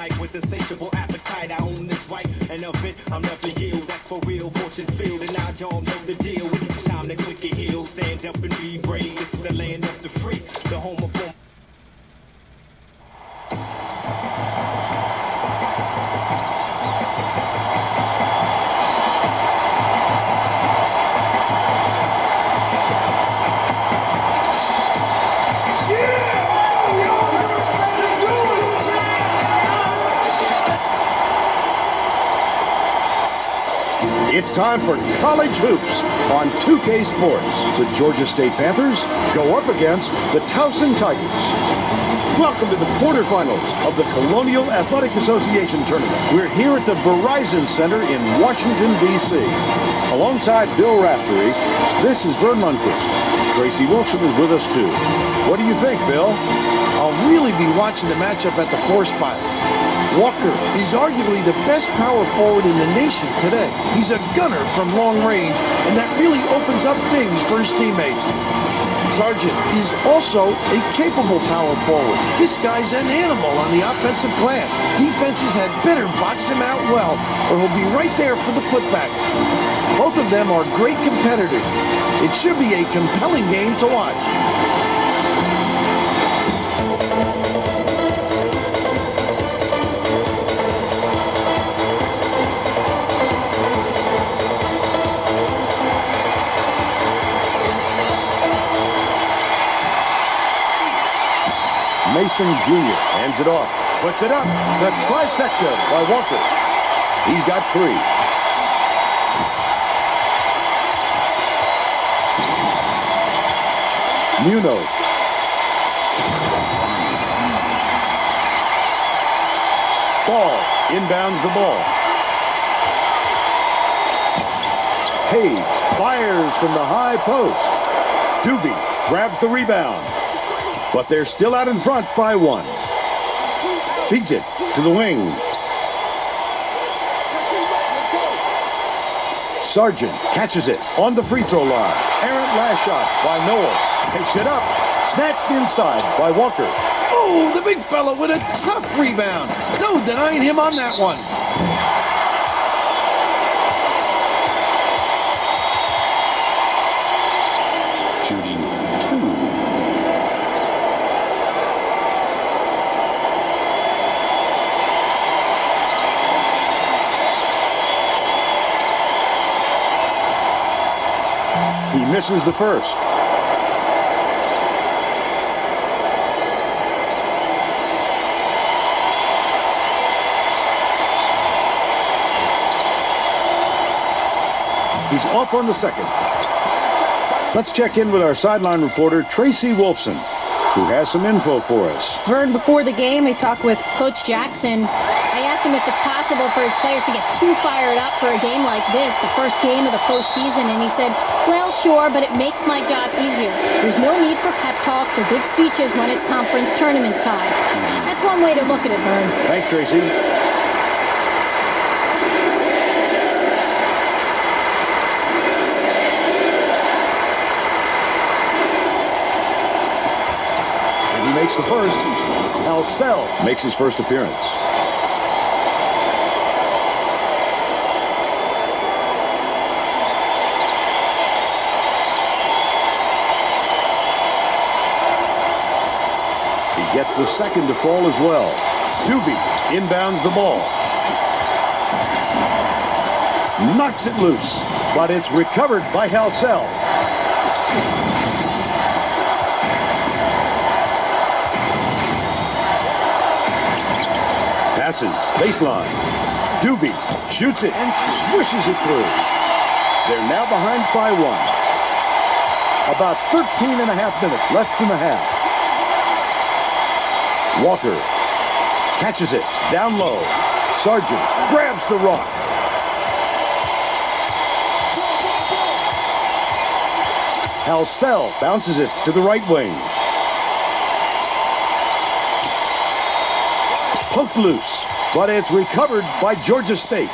mic with insatiable appetite. I own this right, and of it I'm never yield. That's for real, fortune's field, and now y'all know the deal. It's time to click your heels, stand up and be brave. This is the land of the free, the home of form. It's time for college hoops on 2K Sports. The Georgia State Panthers go up against the Towson Tigers. Welcome to the quarterfinals of the Colonial Athletic Association Tournament. We're here at the Verizon Center in Washington, D.C. Alongside Bill Raftery, this is Vern Lundquist. Tracy Wilson is with us too. What do you think, Bill? I'll really be watching the matchup at the 4 spot. Walker is arguably the best power forward in the nation today. He's a gunner from long range, and that really opens up things for his teammates. Sargent is also a capable power forward. This guy's an animal on the offensive glass. Defenses had better box him out well, or he'll be right there for the putback. Both of them are great competitors. It should be a compelling game to watch. Mason Jr. hands it off, puts it up. The trifecta by Walker. He's got 3. Munoz. Ball. Inbounds the ball. Hayes fires from the high post. Doobie grabs the rebound. But they're still out in front by 1. Feeds it to the wing. Sargent catches it on the free throw line. Errant last shot by Noel. Takes it up. Snatched inside by Walker. Oh, the big fella with a tough rebound. No denying him on that one. Shooting 2. He misses the first. He's off on the second. Let's check in with our sideline reporter, Tracy Wolfson, who has some info for us. Vern, before the game, I talked with Coach Jackson. I asked him if it's possible for his players to get too fired up for a game like this, the first game of the postseason, and he said, well, sure, but it makes my job easier. There's no need for pep talks or big speeches when it's conference tournament time. That's one way to look at it, Vern. Thanks, Tracy. And he makes the first. Alcel makes his first appearance. Gets the second to fall as well. Doobie inbounds the ball. Knocks it loose, but it's recovered by Halsell. Passes, baseline. Doobie shoots it and swishes it through. They're now behind by 1. About 13 and a half minutes left in the half. Walker catches it down low. Sargent grabs the rock. Halsell bounces it to the right wing. Poked loose, but it's recovered by Georgia State.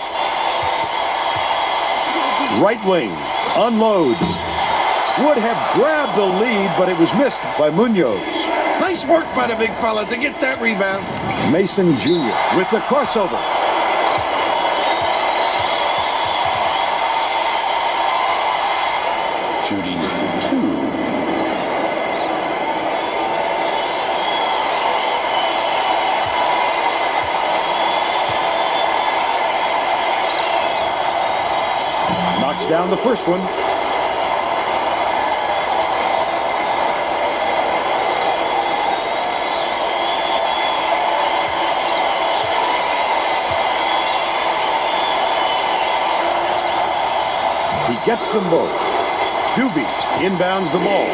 Right wing unloads. Would have grabbed the lead, but it was missed by Munoz. Nice work by the big fella to get that rebound. Mason Jr. with the crossover. Shooting 2. Knocks down the first one. He gets them both. Doobie inbounds the ball.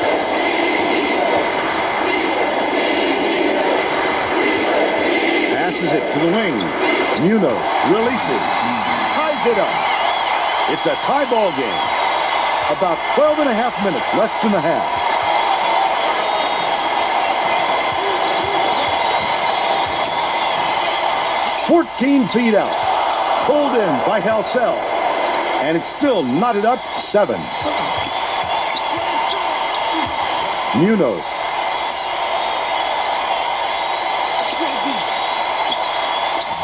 Passes it to the wing. Munoz releases. Ties it up. It's a tie ball game. About 12 and a half minutes left in the half. "14 feet out. Pulled in by Halsell. And it's still knotted up 7. Munoz.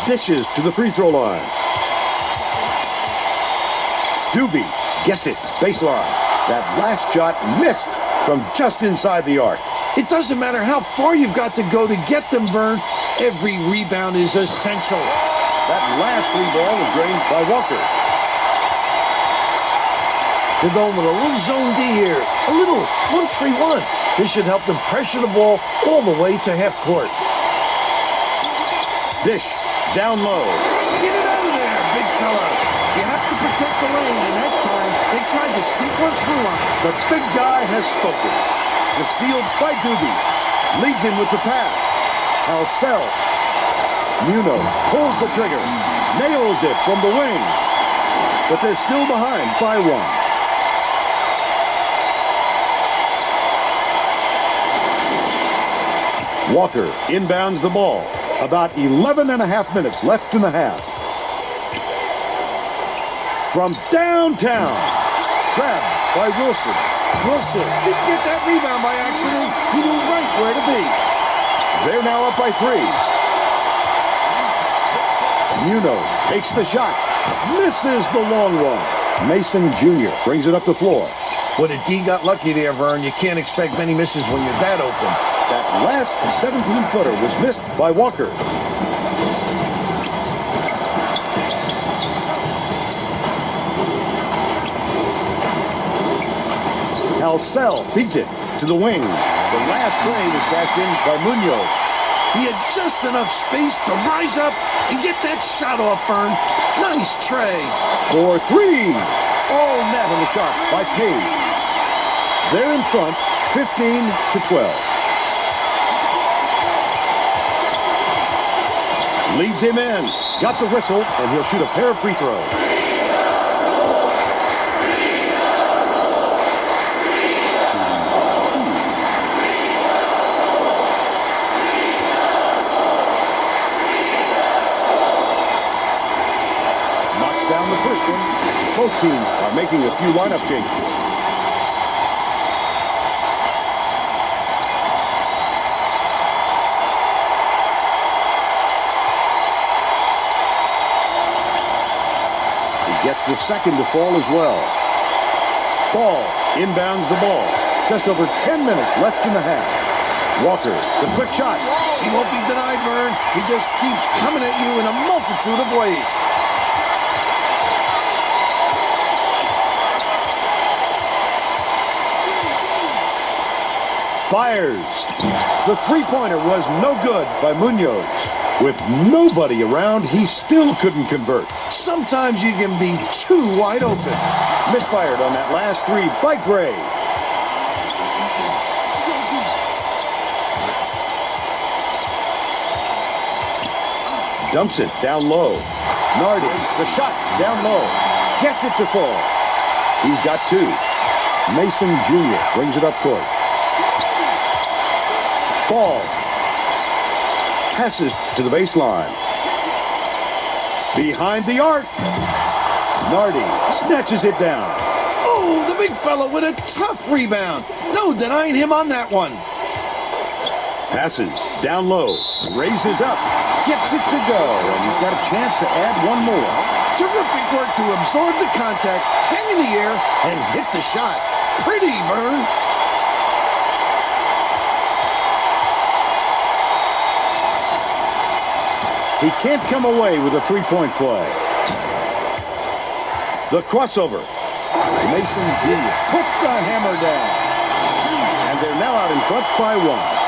Dishes to the free throw line. Doobie gets it. Baseline. That last shot missed from just inside the arc. It doesn't matter how far you've got to go to get them, Vern. Every rebound is essential. That last free ball was drained by Walker. They're going with a little zone D here. A little 1-3-1. This should help them pressure the ball all the way to half court. Dish down low. Get it out of there, big fella. You have to protect the lane, and that time they tried to sneak one through on it. The big guy has spoken. The steal by Doobie. Leads him with the pass. Halsell. Munoz pulls the trigger. Nails it from the wing. But they're still behind by 1. Walker inbounds the ball. About 11 and a half minutes left in the half. From downtown. Grabbed by Wilson. Wilson didn't get that rebound by accident. He knew right where to be. They're now up by 3. Munoz takes the shot. Misses the long one. Mason Jr. brings it up the floor. Well, the D got lucky there, Vern. You can't expect many misses when you're that open. That last 17-footer was missed by Walker. Halsell feeds it to the wing. The last play was cashed in by Munoz. He had just enough space to rise up and get that shot off, Vern. Nice tray. For 3. All net on the shot by Page. They're in front, 15-12. Leads him in. Got the whistle, and he'll shoot a pair of free throws. Knocks down the first one. Both teams are making a few lineup changes. Gets the second to fall as well. Ball inbounds the ball. Just over 10 minutes left in the half. Walker, the quick shot. He won't be denied, Vern. He just keeps coming at you in a multitude of ways. Fires. The three-pointer was no good by Munoz. With nobody around, he still couldn't convert. Sometimes you can be too wide open. Misfired on that last 3 by Gray. Dumps it down low. Nardi, the shot down low. Gets it to fall. He's got 2. Mason Jr. brings it up court. Ball. Passes to the baseline. Behind the arc. Nardi snatches it down. Oh, the big fella with a tough rebound. No denying him on that one. Passes down low, raises up, gets it to go, and he's got a chance to add one more. Terrific work to absorb the contact, hang in the air, and hit the shot. Pretty, Vern. He can't come away with a three-point play. The crossover. Mason Jr. puts the hammer down. And they're now out in front by one.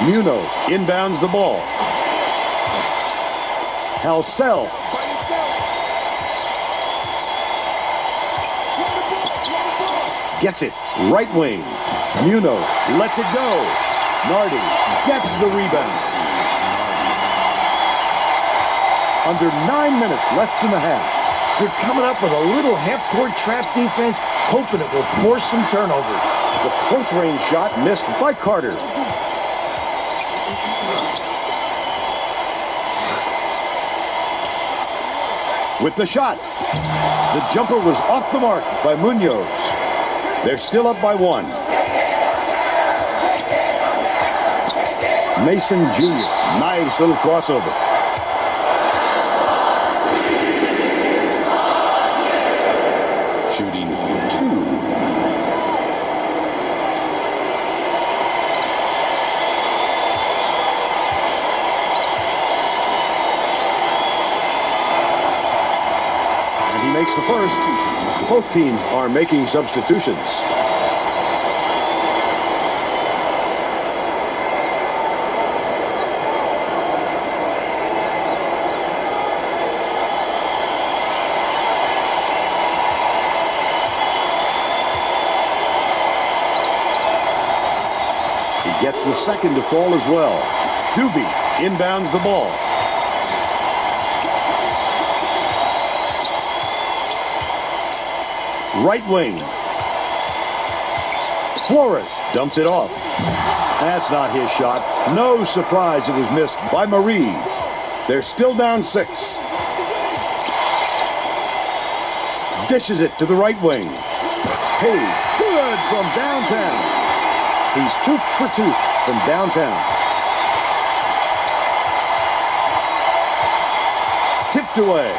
Munoz inbounds the ball. Halsell. Gets it. Right wing. Munoz lets it go. Nardi gets the rebound. Under 9 minutes left in the half. They're coming up with a little half-court trap defense, hoping it will force some turnover. The close-range shot missed by Carter. With the shot. The jumper was off the mark by Munoz. They're still up by one. Mason Jr. Nice little crossover. Shooting 2. And he makes the first. Both teams are making substitutions. Gets the second to fall as well. Doobie inbounds the ball. Right wing. Flores dumps it off. That's not his shot. No surprise it was missed by Marie. They're still down 6. Dishes it to the right wing. Hey, good from downtown. He's 2 for 2 from downtown. Tipped away,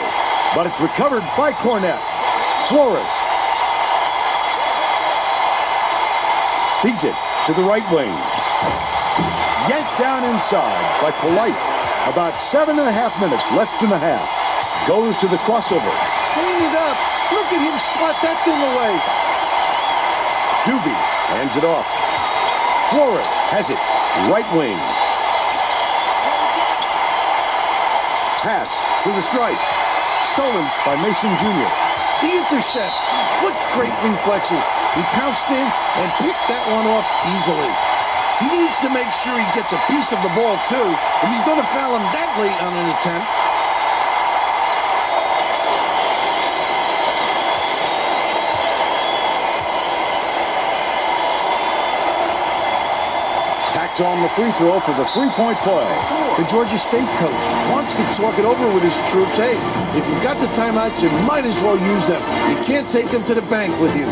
but it's recovered by Cornett. Flores feeds it to the right wing. Yanked down inside by Polite. About 7.5 minutes left in the half. Goes to the crossover. Clean it up. Look at him swat that thing away. Doobie hands it off. Flores has it. Right wing. Pass to the stripe. Stolen by Mason Jr. The intercept. What great reflexes. He pounced in and picked that one off easily. He needs to make sure he gets a piece of the ball, too, if he's going to foul him that late on an attempt. Tacks on the free throw for the three-point play. The Georgia State coach wants to talk it over with his troops. Hey, if you've got the timeouts, you might as well use them. You can't take them to the bank with you.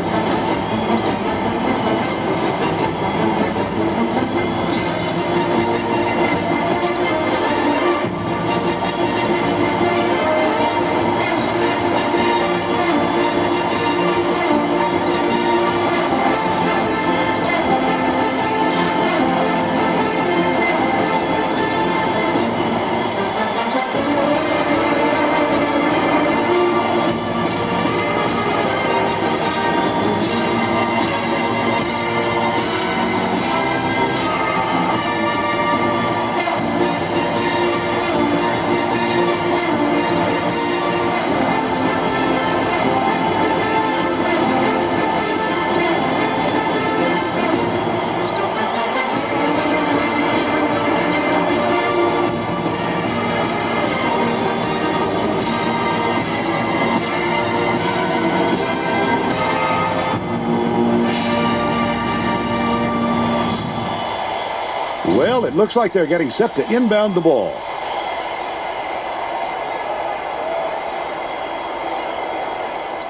Well, it looks like they're getting set to inbound the ball.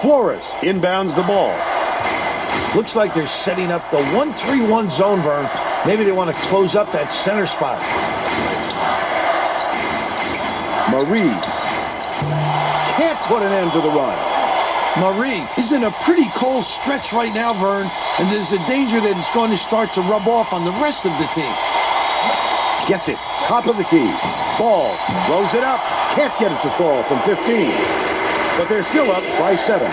Flores inbounds the ball. Looks like they're setting up the 1-3-1 zone, Vern. Maybe they want to close up that center spot. Marie can't put an end to the run. Marie is in a pretty cold stretch right now, Vern, and there's a danger that it's going to start to rub off on the rest of the team. Gets it, top of the key. Ball, throws it up, can't get it to fall from 15. But they're still up by 7.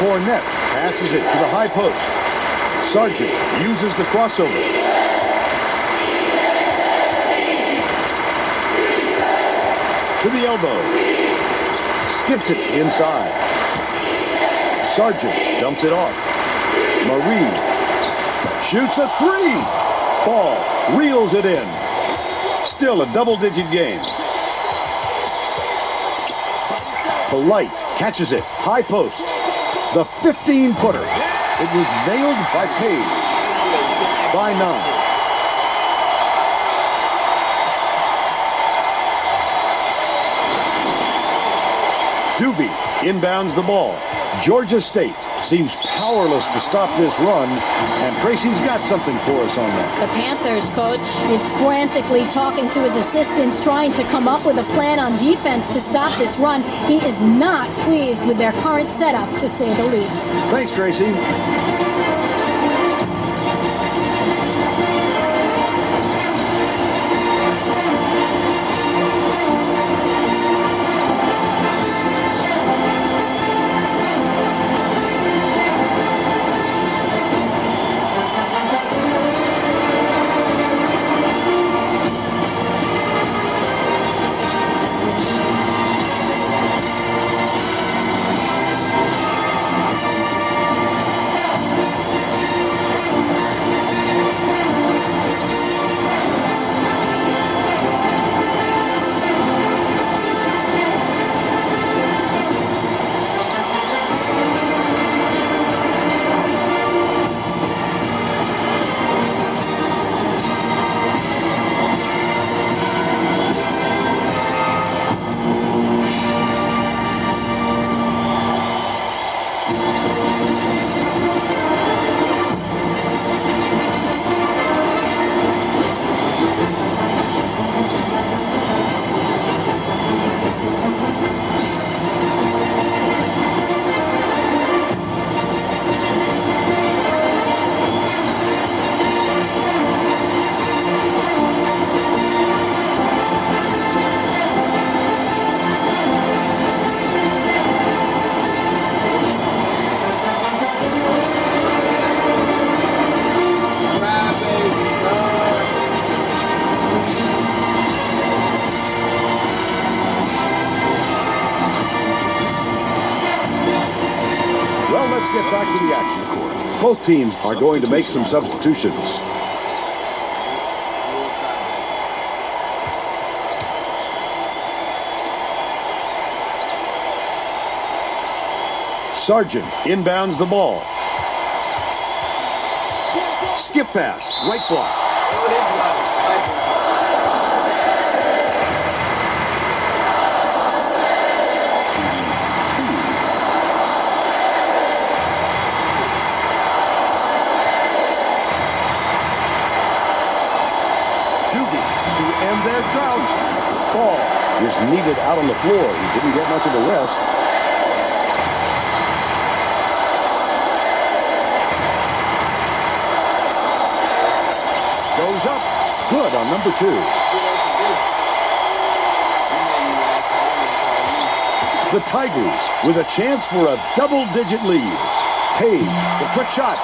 Fournette passes it to the high post. Sargent uses the crossover. To the elbow. Skips it inside. Sargent dumps it off. Marie shoots a 3. Ball reels it in. Still a double-digit game. Polite catches it. High post. The 15-footer. It was nailed by Page. By 9. Doobie inbounds the ball. Georgia State seems powerless to stop this run, and Tracy's got something for us on that. The Panthers coach is frantically talking to his assistants, trying to come up with a plan on defense to stop this run. He is not pleased with their current setup, to say the least. Thanks, Tracy. Let's get back to the action. Both teams are going to make some substitutions. Sargent inbounds the ball. Skip pass, right block. And their drought. Ball is needed out on the floor. He didn't get much of a rest. Goes up. Good on number 2. The Tigers with a chance for a double-digit lead. Page, the quick shot.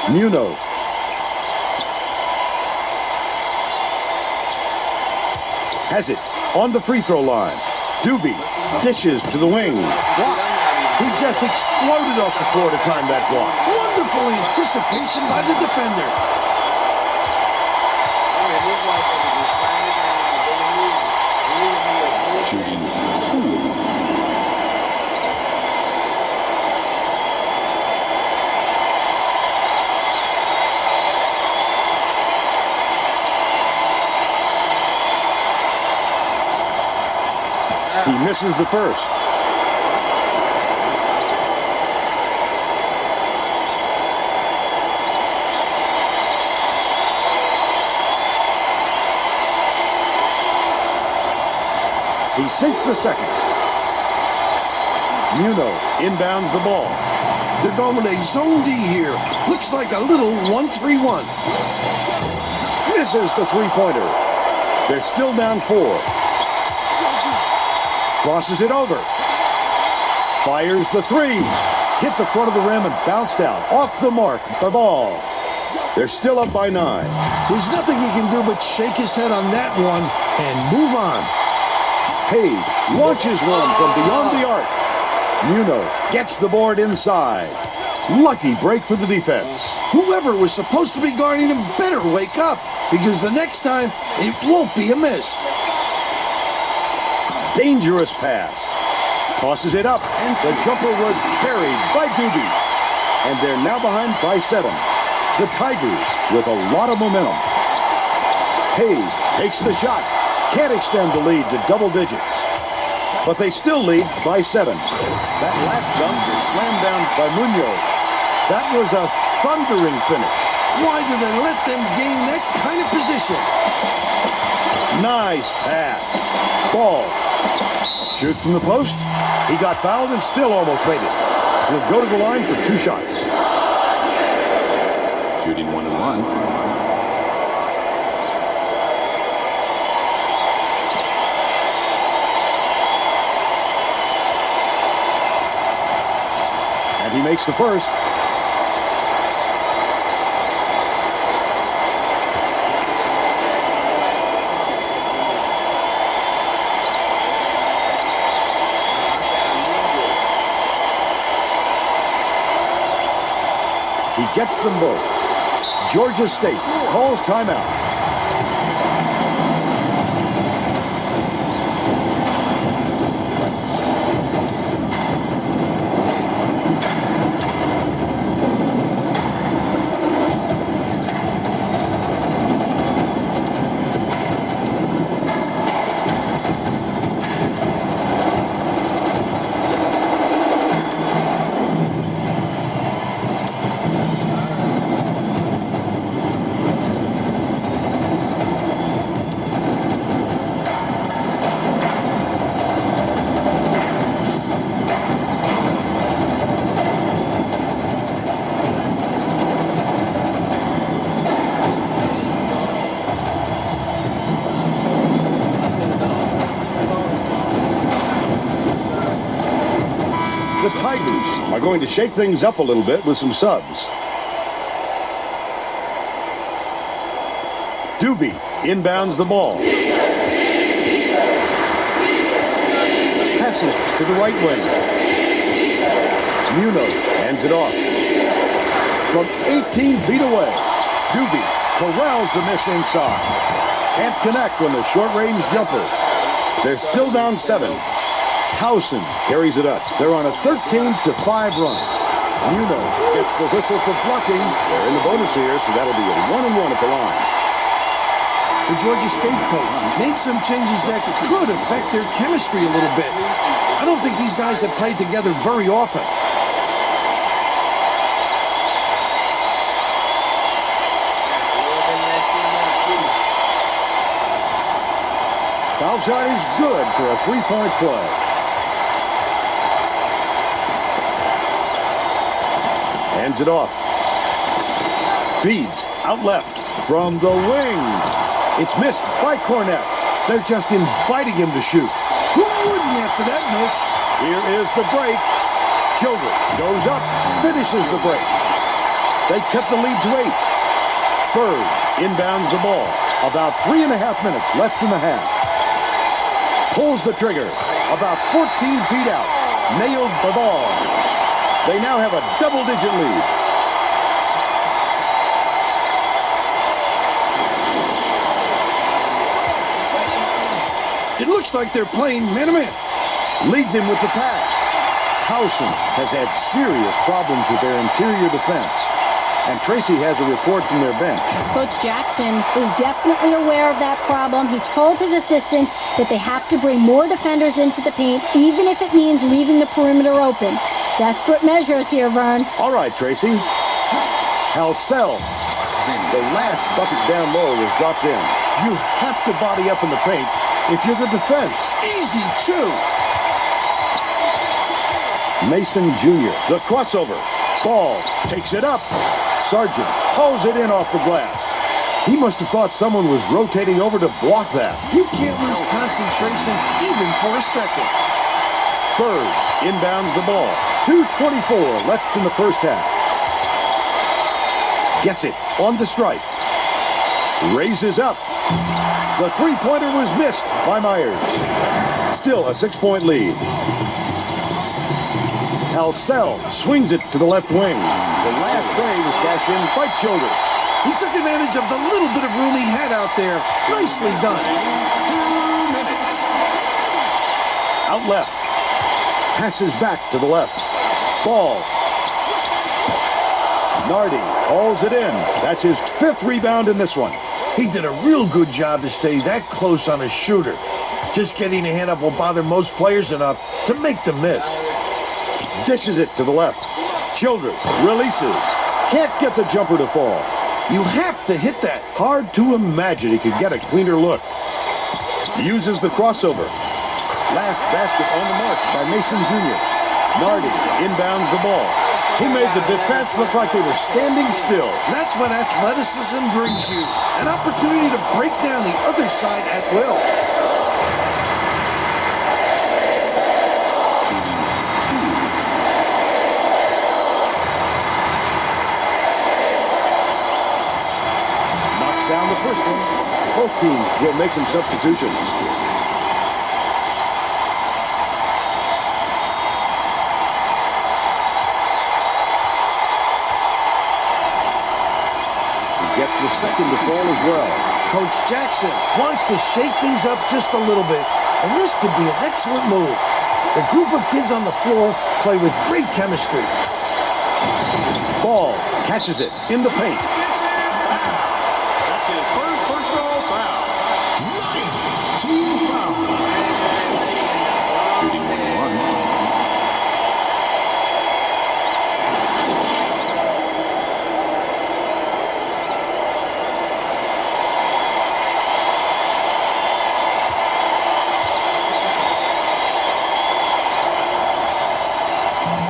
Munoz. Has it on the free throw line. Doobie dishes to the wing. Block. He just exploded off the floor to time that block. Wonderful anticipation by the defender. Shooting 2. He misses the first. He sinks the second. Muno inbounds the ball. They're going with a zone D here. Looks like a little 1-3-1. Misses the three-pointer. They're still down 4. Crosses it over. Fires the three. Hit the front of the rim and bounced out. Off the mark. The ball. They're still up by 9. There's nothing he can do but shake his head on that one and move on. Page launches one from beyond the arc. Muno gets the board inside. Lucky break for the defense. Whoever was supposed to be guarding him better wake up, because the next time it won't be a miss. Dangerous pass. Tosses it up. The jumper was buried by Doobie. And they're now behind by 7. The Tigers with a lot of momentum. Page takes the shot. Can't extend the lead to double digits. But they still lead by 7. That last dunk is slammed down by Munoz. That was a thundering finish. Why do they let them gain that kind of position? Nice pass. Ball. Shoots from the post. He got fouled and still almost made it. He'll go to the line for 2 shots. Shooting 1 and 1. And he makes the first. He gets them both. Georgia State calls timeout. The Tigers are going to shake things up a little bit with some subs. Doobie inbounds the ball. Passes to the right wing. Muno hands it off. From 18 feet away, Doobie corrals the miss inside. Can't connect on the short-range jumper. They're still down 7. Towson carries it up. They're on a 13-5 run. Muno gets the whistle for blocking. They're in the bonus here, so that'll be a 1-1 at the line. The Georgia State coach made some changes that could affect their chemistry a little bit. I don't think these guys have played together very often. Foul shot is good for a 3-point play. Hands it off. Feeds out left from the wing. It's missed by Cornett. They're just inviting him to shoot. Who wouldn't after that miss? Here is the break. Childress goes up, finishes the break. They cut the lead to 8. Bird inbounds the ball. About 3.5 minutes left in the half. Pulls the trigger. About 14 feet out. Nailed the ball. They now have a double-digit lead. It looks like they're playing man-to-man. Leads him with the pass. Towson has had serious problems with their interior defense. And Tracy has a report from their bench. Coach Jackson is definitely aware of that problem. He told his assistants that they have to bring more defenders into the paint, even if it means leaving the perimeter open. Desperate measures here, Vern. All right, Tracy. Halsell. The last bucket down low was dropped in. You have to body up in the paint if you're the defense. Easy, too. Mason Jr., the crossover. Ball takes it up. Sargent hauls it in off the glass. He must have thought someone was rotating over to block that. You can't lose concentration even for a second. Bird inbounds the ball. 2:24 left in the first half. Gets it on the stripe. Raises up. The three-pointer was missed by Myers. Still a 6-point lead. Halsell swings it to the left wing. The last play was cashed in by Childress. He took advantage of the little bit of room he had out there. Nicely done. 2 minutes. Out left. Passes back to the left. Ball. Nardi hauls it in. That's his 5th rebound in this one. He did a real good job to stay that close on his shooter. Just getting a hand up will bother most players enough to make them miss. Dishes it to the left. Childress releases. Can't get the jumper to fall. You have to hit that. Hard to imagine he could get a cleaner look. Uses the crossover. Last basket on the mark by Mason Jr. Nardi inbounds the ball. He made the defense look like they were standing still. That's what athleticism brings you. An opportunity to break down the other side at will. Knocks down the first one. Both teams will make some substitutions. Gets the second to fall as well. Coach Jackson wants to shake things up just a little bit, and this could be an excellent move. The group of kids on the floor play with great chemistry. Ball catches it in the paint. Gets it. Foul. That's his first personal foul. 9th team foul. Shooting 1-1.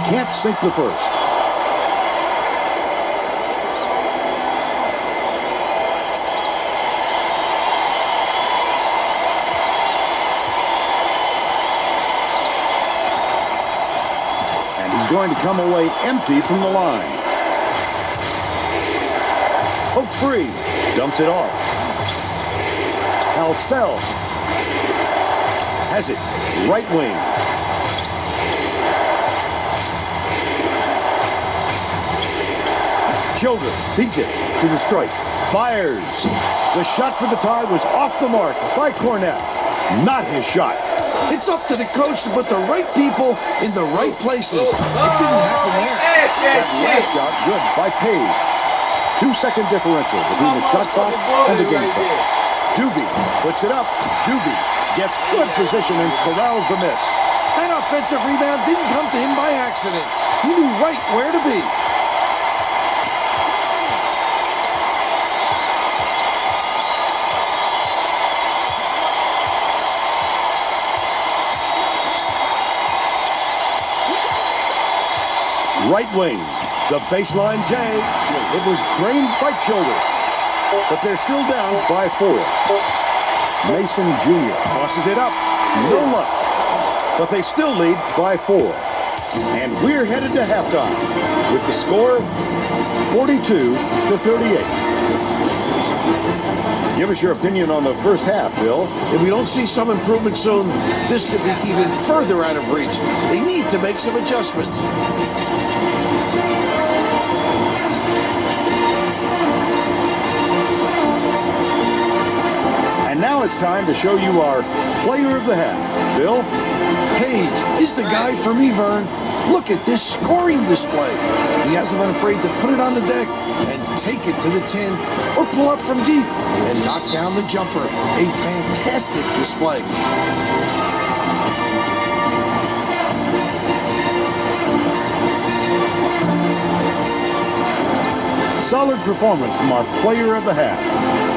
Can't sink the first. And he's going to come away empty from the line. Hook free. Dumps it off. Halsell has it. Right wing. Childress beats it to the stripe. Fires. The shot for the tie was off the mark by Cornett. Not his shot. It's up to the coach to put the right people in the right places. It didn't happen there. That last shot good by Page. 2-second differential between the shot clock and the game clock. Doobie puts it up. Doobie gets good position and corrals the miss. That offensive rebound didn't come to him by accident. He knew right where to be. Right wing, the baseline J. It was drained by Childress, but they're still down by 4. Mason Jr. tosses it up. No luck, but they still lead by 4. And we're headed to halftime with the score 42-38. Give us your opinion on the first half, Bill. If we don't see some improvement soon, this could be even further out of reach. They need to make some adjustments. And now it's time to show you our player of the half. Bill? Page is the guy for me, Vern. Look at this scoring display. display. He hasn't been afraid to put it on the deck and take it to the tin or pull up from deep and knock down the jumper. A fantastic display. Solid performance from our player of the half.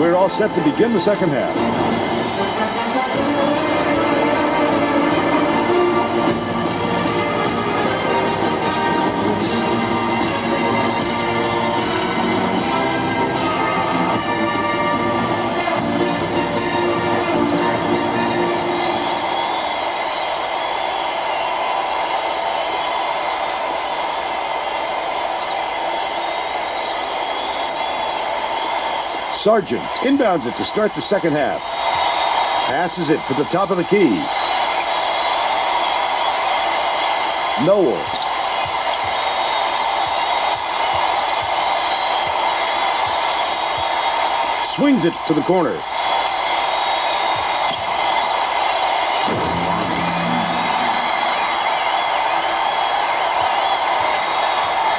We're all set to begin the second half. Sargent inbounds it to start the second half. Passes it to the top of the key. Noel. Swings it to the corner.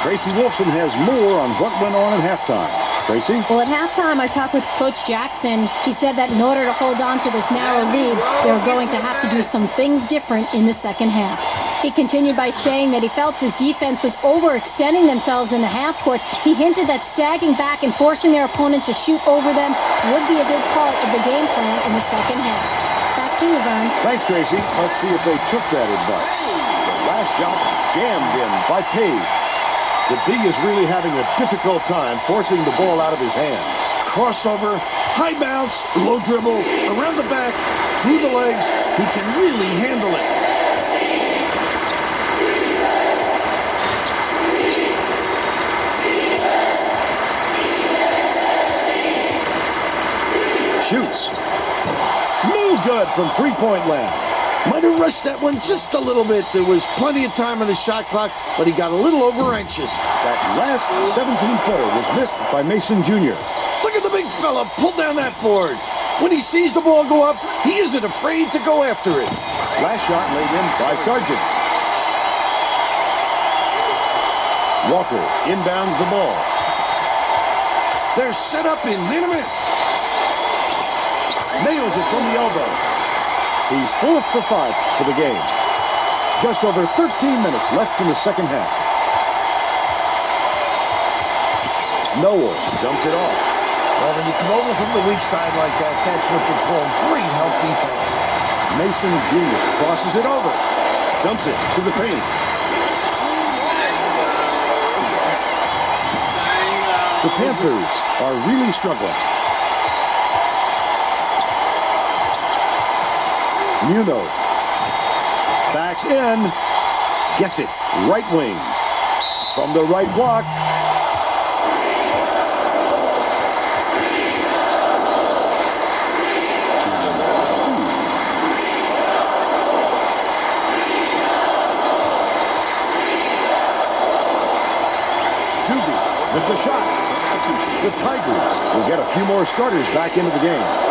Tracy Wolfson has more on what went on at halftime. Tracy? Well, at halftime, I talked with Coach Jackson. He said that in order to hold on to this narrow lead, they're going to have to do some things different in the second half. He continued by saying that he felt his defense was overextending themselves in the half court. He hinted that sagging back and forcing their opponent to shoot over them would be a big part of the game plan in the second half. Back to you, Vern. Thanks, Tracy. Let's see if they took that advice. The last shot jammed in by Page. The D is really having a difficult time forcing the ball out of his hands. Crossover, high bounce, low dribble, around the back, through the legs. He can really handle it. Shoots. No good from three-point land. Might have rushed that one just a little bit. There was plenty of time on the shot clock, but he got a little over-anxious. That last 17-footer was missed by Mason Jr. Look at the big fella pull down that board. When he sees the ball go up, he isn't afraid to go after it. Last shot laid in by Sargent. Walker inbounds the ball. They're set up in minute. Nails it from the elbow. He's 4 for 5 for the game. Just over 13 minutes left in the second half. Noel dumps it off. Well, when you come over from the weak side like that, that's what you call great help defense. Mason Jr. crosses it over. Dumps it to the paint. The Panthers are really struggling. Munoz backs in, gets it, right wing. From the right block. Doobie with the shot. The Tigers will get a few more starters back into the game.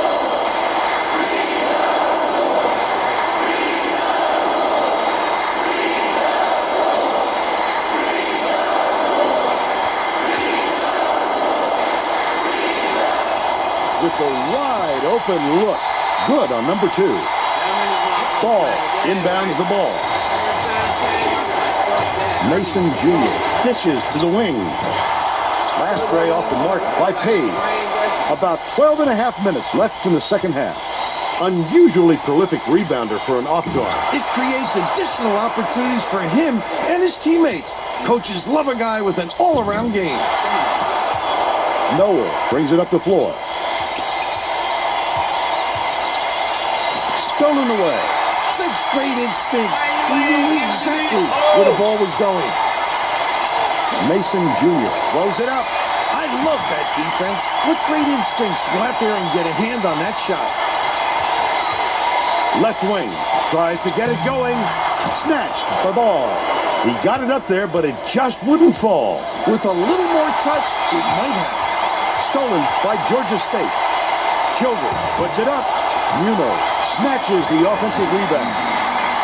With the wide open look. Good on number 2. Ball inbounds the ball. Mason Jr. dishes to the wing. Last ray off the mark by Page. About 12 and a half minutes left in the second half. Unusually prolific rebounder for an off guard. It creates additional opportunities for him and his teammates. Coaches love a guy with an all-around game. Noel brings it up the floor. Stolen away. Such great instincts. He knew exactly where the ball was going. Mason Jr. throws it up. I love that defense. What great instincts to go out there and get a hand on that shot. Left wing. Tries to get it going. Snatched the ball. He got it up there, but it just wouldn't fall. With a little more touch, it might have. Stolen by Georgia State. Childress puts it up. Munoz snatches the offensive rebound.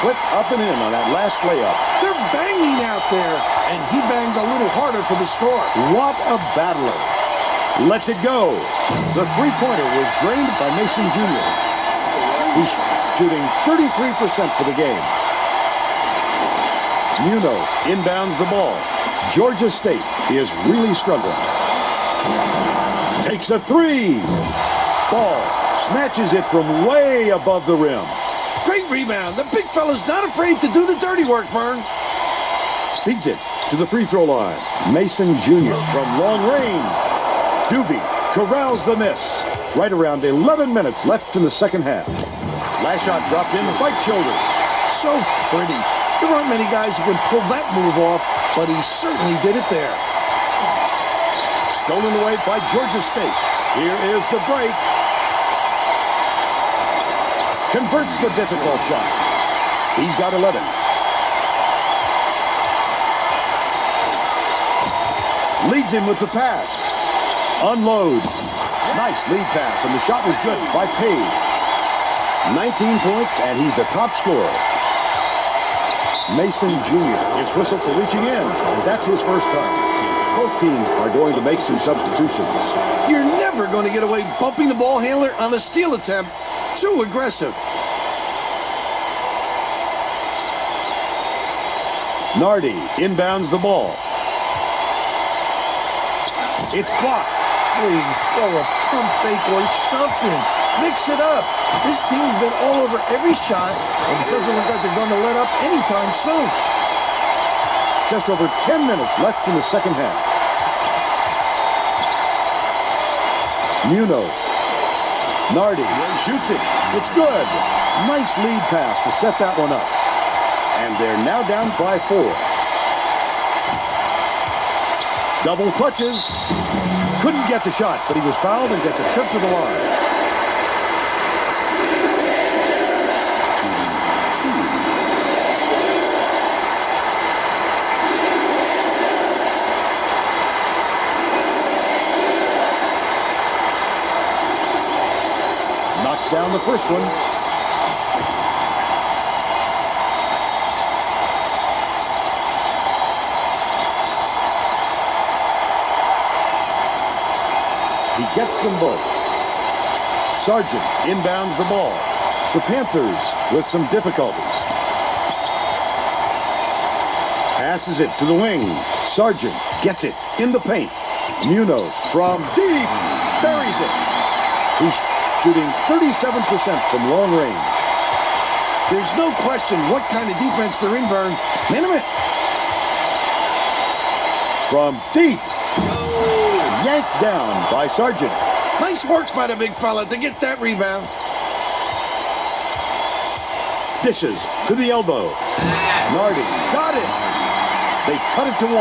Put up and in on that last layup. They're banging out there, and he banged a little harder for the score. What a battler. Lets it go. The three-pointer was drained by Mason Jr. He's shooting 33% for the game. Munoz inbounds the ball. Georgia State is really struggling. Takes a three. Ball snatches it from way above the rim. Great rebound. The big fella's not afraid to do the dirty work, Vern. Feeds it to the free throw line. Mason Jr. from long range. Doobie corrals the miss. Right around 11 minutes left in the second half. Last shot dropped in right shoulder. So pretty. There aren't many guys who can pull that move off, but he certainly did it there. Stolen away by Georgia State. Here is the break. Converts the difficult shot. He's got 11. Leads him with the pass. Unloads. Nice lead pass, and the shot was good by Page. 19 points, and he's the top scorer. Mason Jr. is whistled for reaching in, and that's his first time. Both teams are going to make some substitutions. You're never going to get away bumping the ball handler on a steal attempt. Too aggressive. Nardi inbounds the ball. It's blocked. Please throw a pump fake or something. Mix it up. This team's been all over every shot, and it doesn't look like they're going to let up anytime soon. Just over 10 minutes left in the second half. Munoz. Nardi shoots it. It's good. Nice lead pass to set that one up. And they're now down by 4. Double clutches. Couldn't get the shot, but he was fouled and gets a trip to the line. Knocks down the first one. He gets them both. Sargent inbounds the ball. The Panthers with some difficulties. Passes it to the wing. Sargent gets it in the paint. Munoz from deep buries it. He's shooting 37% from long range. There's no question what kind of defense they're in, Vern. Man. From deep. Yanked down by Sargent. Nice work by the big fella to get that rebound. Dishes to the elbow. Nardi got it. They cut it to 1.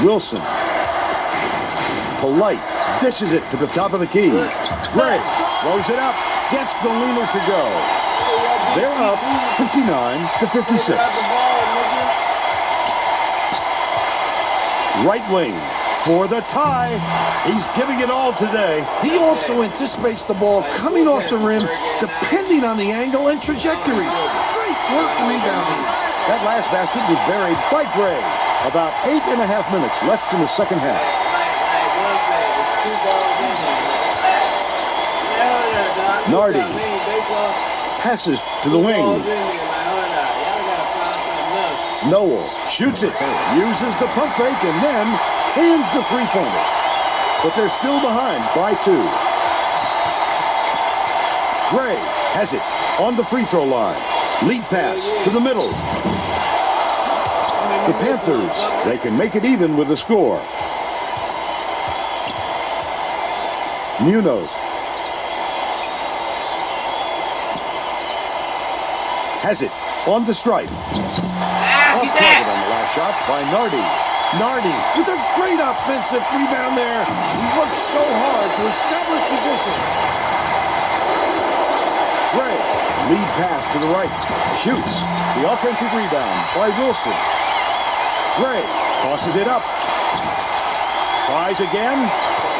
Wilson. Polite dishes it to the top of the key. Gray throws it up, gets the leaner to go. They're up 59-56. Right wing for the tie. He's giving it all today. He also anticipates the ball coming off the rim, depending on the angle and trajectory. Great work rebounding. That last basket was buried by Gray. About 8.5 minutes left in the second half. Nardi passes to the wing. Noel shoots it, uses the pump fake, and then hands the three-pointer. But they're still behind by 2. Gray has it on the free throw line. Lead pass to the middle. The Panthers, they can make it even with the score. Munoz has it on the stripe. Off target on the last shot by Nardi. Nardi with a great offensive rebound there. He worked so hard to establish position. Gray, lead pass to the right. Shoots. The offensive rebound by Wilson. Gray tosses it up. Tries again.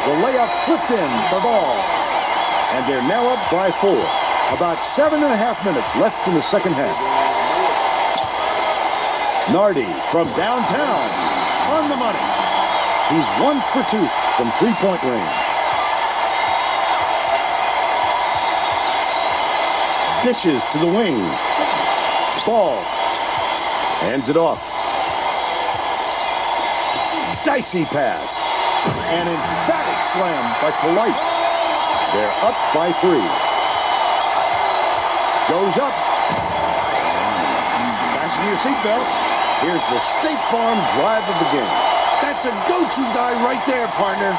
The layup flipped in for ball. And they're now up by 4. About 7.5 minutes left in the second half. Nardi from downtown. On the money. He's 1 for 2 from three-point range. Dishes to the wing. Ball. Hands it off. Dicey pass. An emphatic slam by Polite. They're up by 3. Goes up. Fasten your seatbelts. Here's the State Farm drive of the game. That's a go-to guy right there, partner.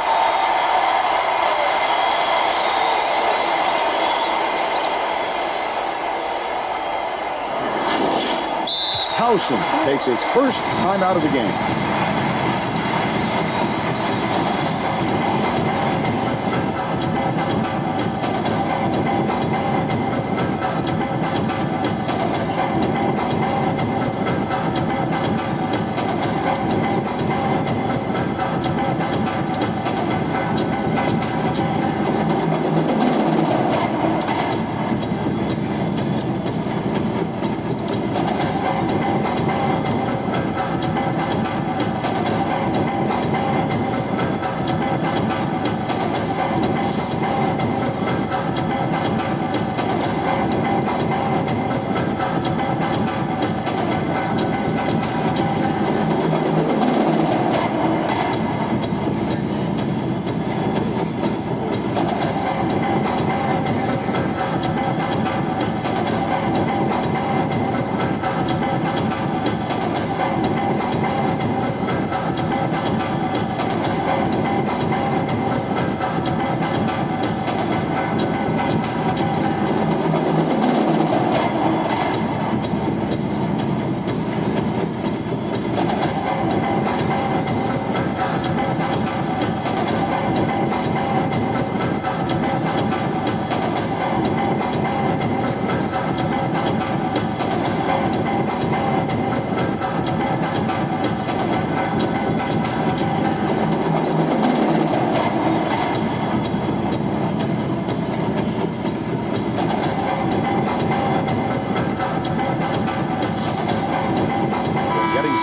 Towson takes its first time out of the game.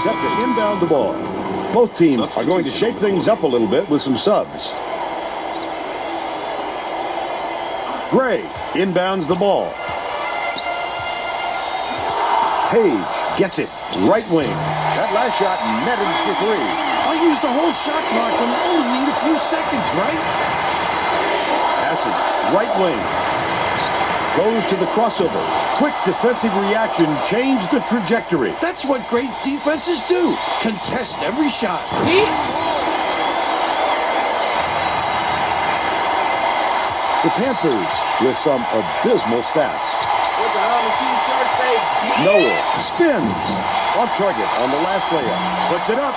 Set to inbound the ball. Both teams are going to shake things up a little bit with some subs. Gray inbounds the ball. Page gets it. Right wing. That last shot netted for 3. I'll use the whole shot clock when I only need a few seconds, right? Passes. Right wing. Goes to the crossover. Quick defensive reaction changed the trajectory. That's what great defenses do. Contest every shot. The Panthers with some abysmal stats. What the hell did T-shirt say? Noah spins. Off target on the last layup. Puts it up.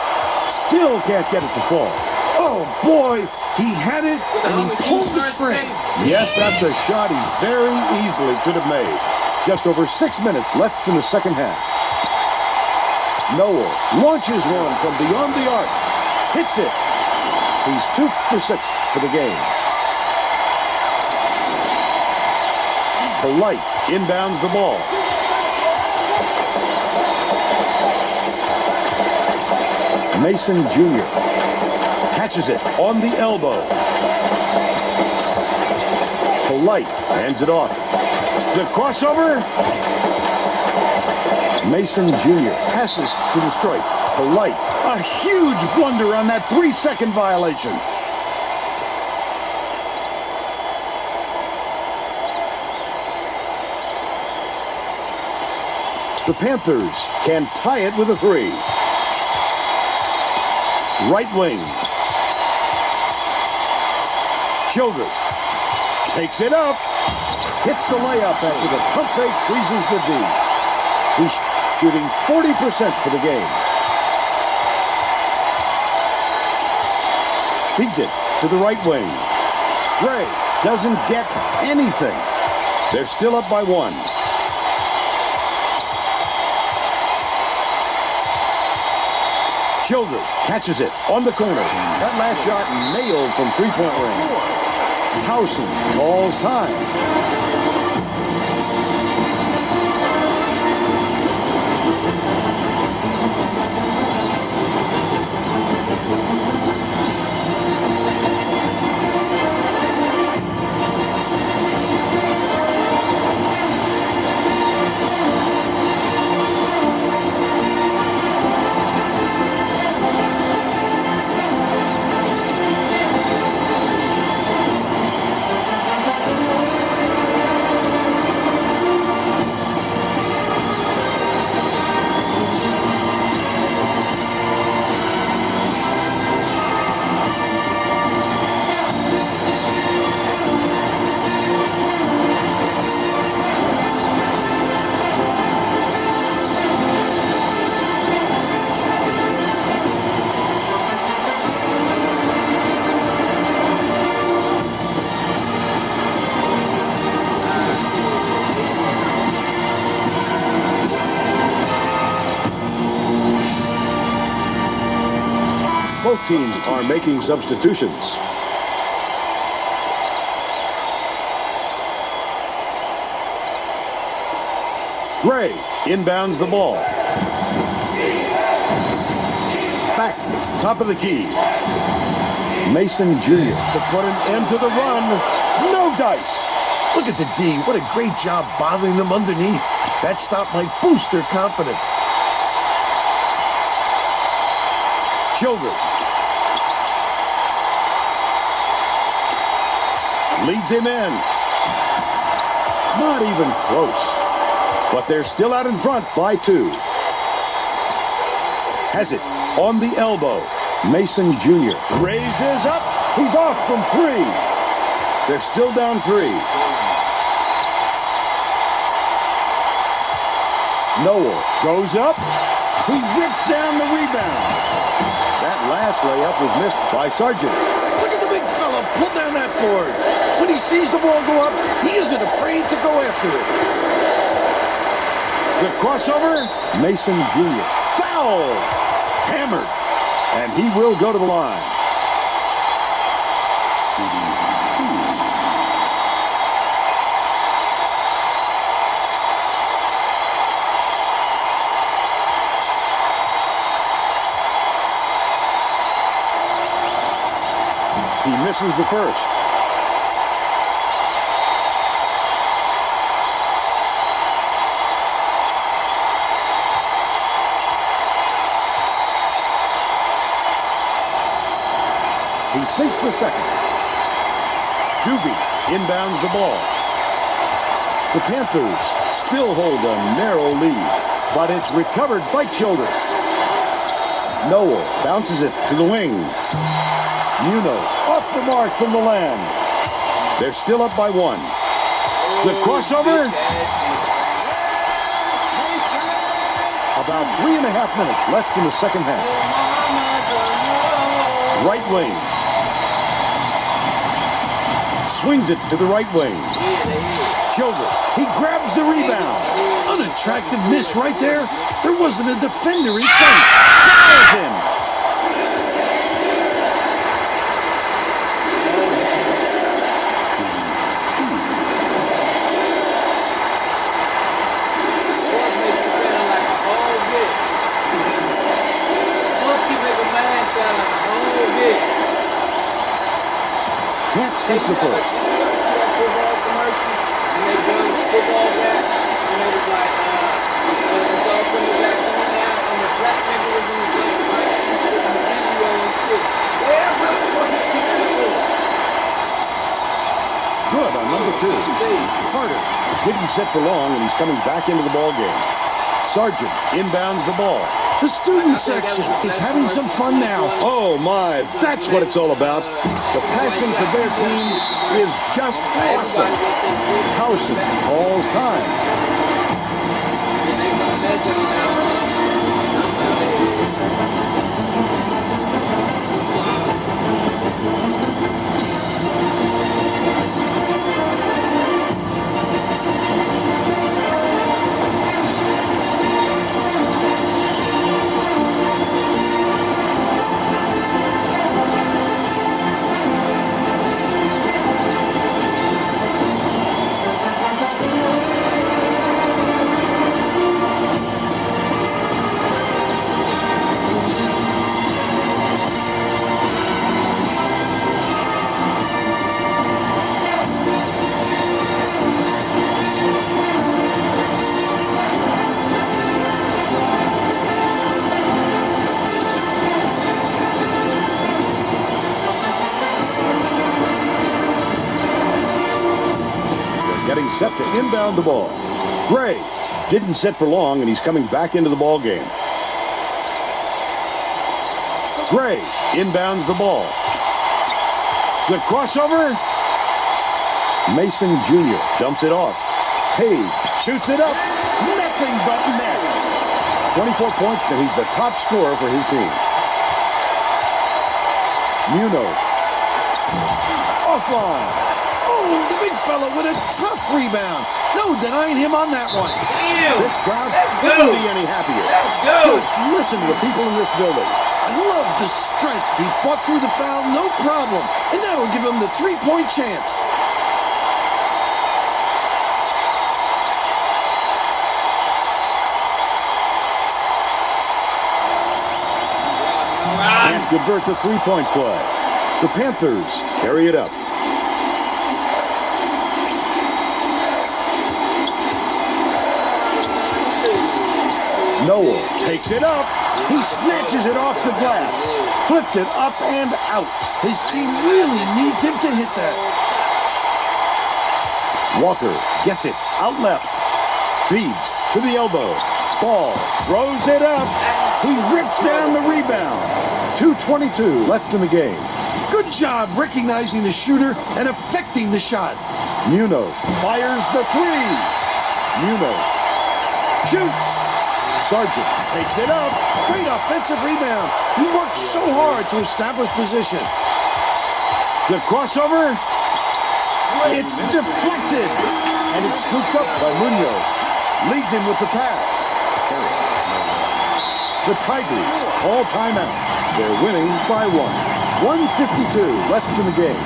Still can't get it to fall. Oh, boy. He had it, and he pulled the string. Yes, that's a shot he very easily could have made. Just over 6 minutes left in the second half. Noah launches one from beyond the arc. Hits it. He's 2 for 6 for the game. Polite inbounds the ball. Mason Jr. catches it on the elbow. Polite hands it off. The crossover. Mason Jr. passes to the stripe. Polite. A huge blunder on that 3-second violation. The Panthers can tie it with a 3. Right wing. Childress takes it up. Hits the layup after the pump fake freezes the D. He's shooting 40% for the game. Feeds it to the right wing. Gray doesn't get anything. They're still up by 1. Childress catches it on the corner. That last shot nailed from 3-point range. Towson calls time. teams are making substitutions. Gray inbounds the ball. Back, top of the key. Mason Jr. to put an end to the run. No dice. Look at the D. What a great job bothering them underneath. That stop might boost their confidence. Childress leads him in. Not even close. But they're still out in front by 2. Has it on the elbow. Mason Jr. raises up. He's off from 3. They're still down 3. Noel goes up. He rips down the rebound. That last layup was missed by Sargent. Look at the big fella pull down that board. When he sees the ball go up, he isn't afraid to go after it. The crossover, Mason Jr. Foul! Hammered. And he will go to the line. He misses the first. He sinks the second. Doobie inbounds the ball. The Panthers still hold a narrow lead, but it's recovered by Childress. Noel bounces it to the wing. Munoz off the mark from the land. They're still up by 1. The crossover. About 3.5 minutes left in the second half. Right wing. Swings it to the right wing. Childress. He grabs the rebound. Unattractive miss right there. There wasn't a defender in sight. Fouls him. Can't sink the first. Good on number 2. Carter didn't sit for long, and he's coming back into the ball game. Sargent inbounds the ball. The student section is having some fun now. Oh my, that's what it's all about. The passion for their team is just awesome. Towson calls time. Getting set to inbound the ball. Gray didn't sit for long, and he's coming back into the ball game. Gray inbounds the ball. The crossover. Mason Jr. dumps it off. Page shoots it up. Nothing but net. 24 points, and he's the top scorer for his team. Munoz. Offline. Oh, the big fella with a tough rebound. No denying him on that one. This crowd couldn't be any happier. Let's go. Just listen to the people in this building. I love the strength. He fought through the foul, no problem. And that'll give him the three-point chance. Can't convert the three-point play. The Panthers carry it up. Noel takes it up. He snatches it off the glass. Flipped it up and out. His team really needs him to hit that. Walker gets it out left. Feeds to the elbow. Ball throws it up. He rips down the rebound. 2:22 left in the game. Good job recognizing the shooter and affecting the shot. Munoz fires the three. Munoz shoots. Sargent takes it up. Great offensive rebound. He worked so hard to establish position. The crossover. It's deflected. And it's scooped up by Munoz. Leads him with the pass. The Tigers call timeout. They're winning by one. 1:52 left in the game.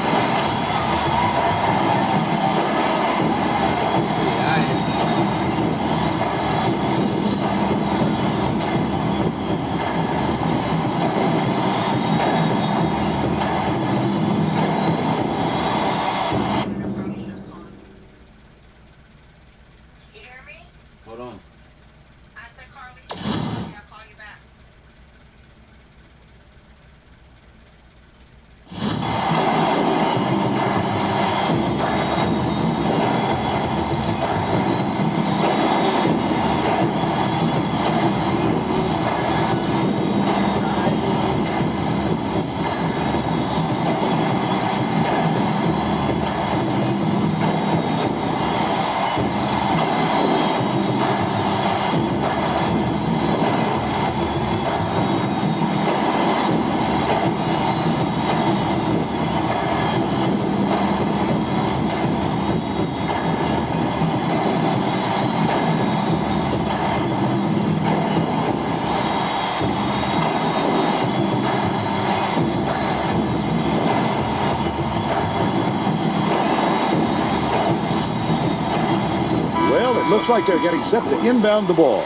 Looks like they're getting set to inbound the ball.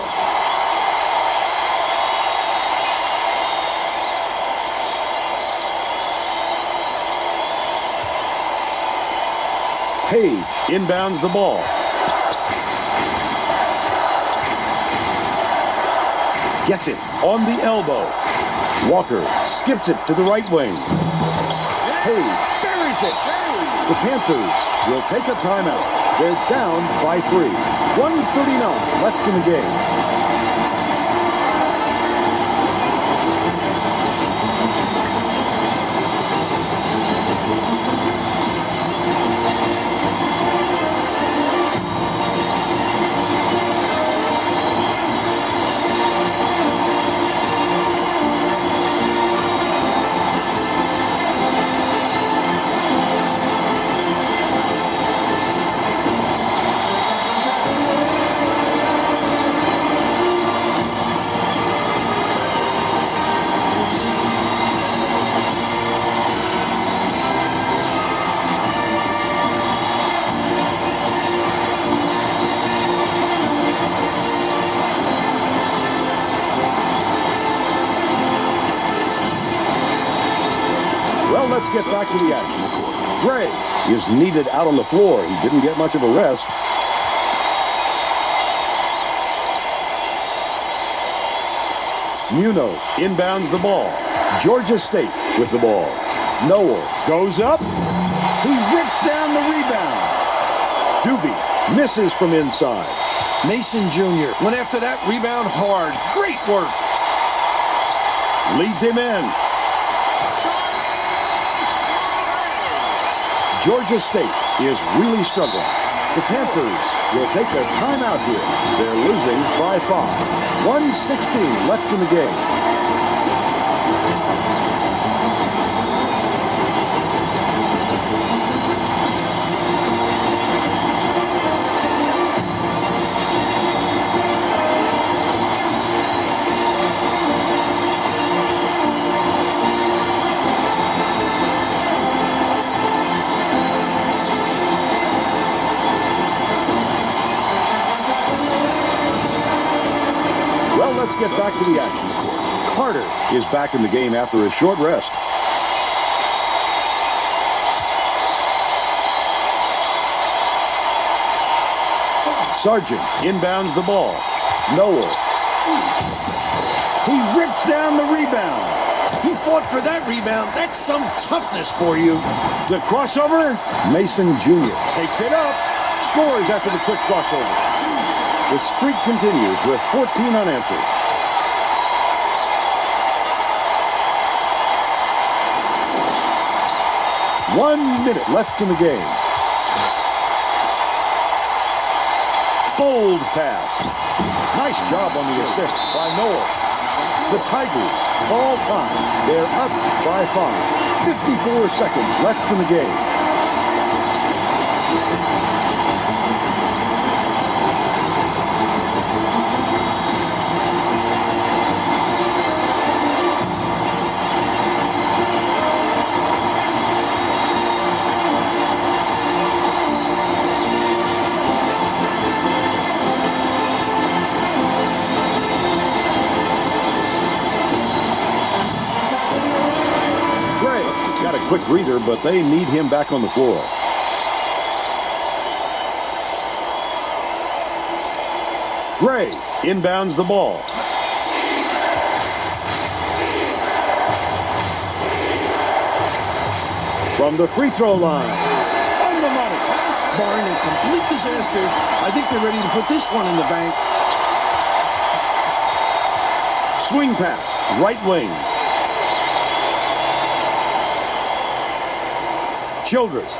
Page inbounds the ball. Gets it on the elbow. Walker skips it to the right wing. Page buries it. The Panthers will take a timeout. They're down by 3. 1:39 left in the game. Let's get back to the action. Gray is needed out on the floor. He didn't get much of a rest. Munoz inbounds the ball. Georgia State with the ball. Noel goes up. He rips down the rebound. Doobie misses from inside. Mason Jr. went after that rebound hard. Great work. Leads him in. Georgia State is really struggling. The Panthers will take a timeout here. They're losing by 5. 1:16 left in the game. Let's get back to the action. Carter is back in the game after a short rest. Sargent inbounds the ball. Noel. He rips down the rebound. He fought for that rebound. That's some toughness for you. The crossover. Mason Jr. takes it up. Scores after the quick crossover. The streak continues with 14 unanswered. One minute left in the game. Bold pass. Nice job on the assist by Noel. The Tigers, all time, they're up by 5. 54 seconds left in the game. Got a quick breather, but they need him back on the floor. Gray inbounds the ball. From the free throw line. On the money. Barring a complete disaster, I think they're ready to put this one in the bank. Swing pass, right wing. Childress.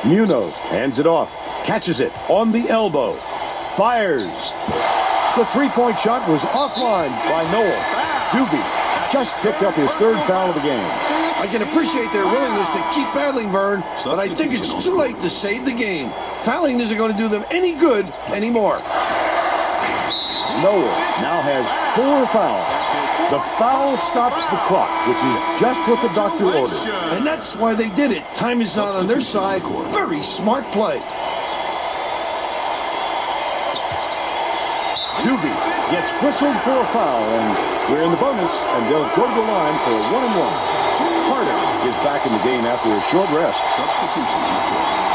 Munoz hands it off. Catches it on the elbow. Fires. The three-point shot was offline by Noel. Doobie just picked up his third foul of the game. I can appreciate their willingness to keep battling, Vern, but I think it's too late to save the game. Fouling isn't going to do them any good anymore. Noel now has 4 fouls. The foul stops the clock, which is just what the doctor ordered. And that's why they did it. Time is not on their side. Very smart play. Doobie gets whistled for a foul, and we're in the bonus, and they'll go to the line for a 1-and-1. Carter is back in the game after a short rest. Substitution on the court.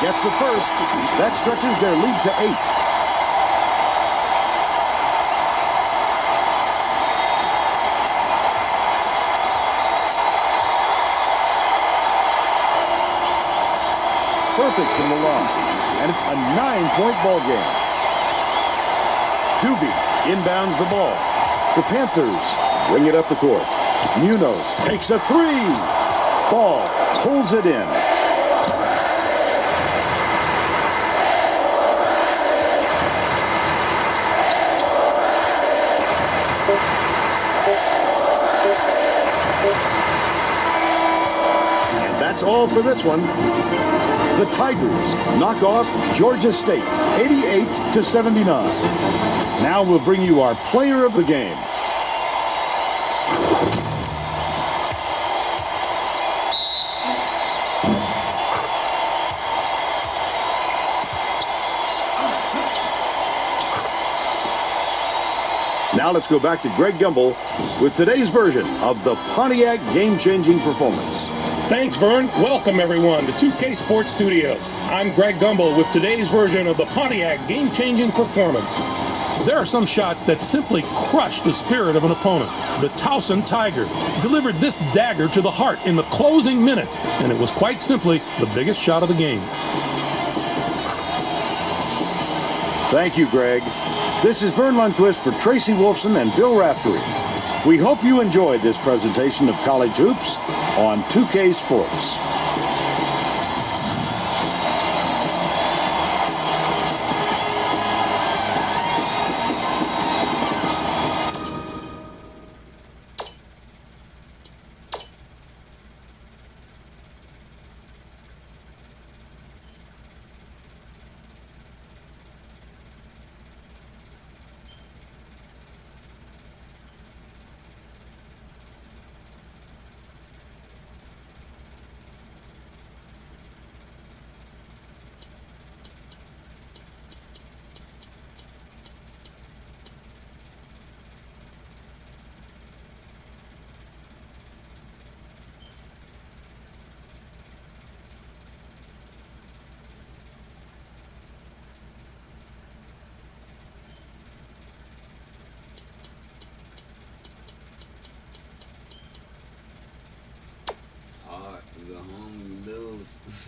Gets the first. That stretches their lead to 8. Perfect from the line. And it's a 9-point ball game. Doobie inbounds the ball. The Panthers bring it up the court. Munoz takes a 3. Ball pulls it in. That's all for this one. The Tigers knock off Georgia State 88-79. Now we'll bring you our player of the game. Now let's go back to Greg Gumbel with today's version of the Pontiac game-changing performance. Thanks, Vern. Welcome, everyone, to 2K Sports Studios. I'm Greg Gumbel with today's version of the Pontiac game-changing performance. There are some shots that simply crush the spirit of an opponent. The Towson Tigers delivered this dagger to the heart in the closing minute, and it was quite simply the biggest shot of the game. Thank you, Greg. This is Vern Lundquist for Tracy Wolfson and Bill Raftery. We hope you enjoyed this presentation of college hoops on 2K Sports.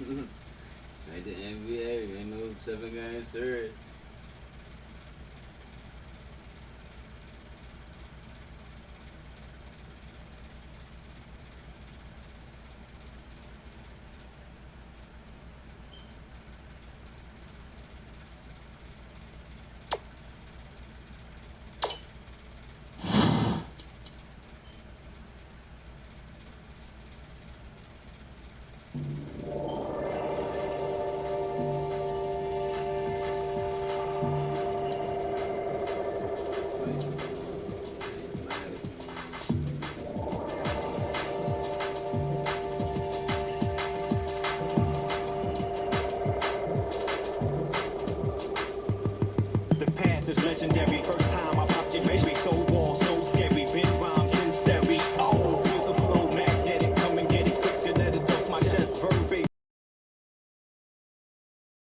Like the NBA, ain't no 7-game series.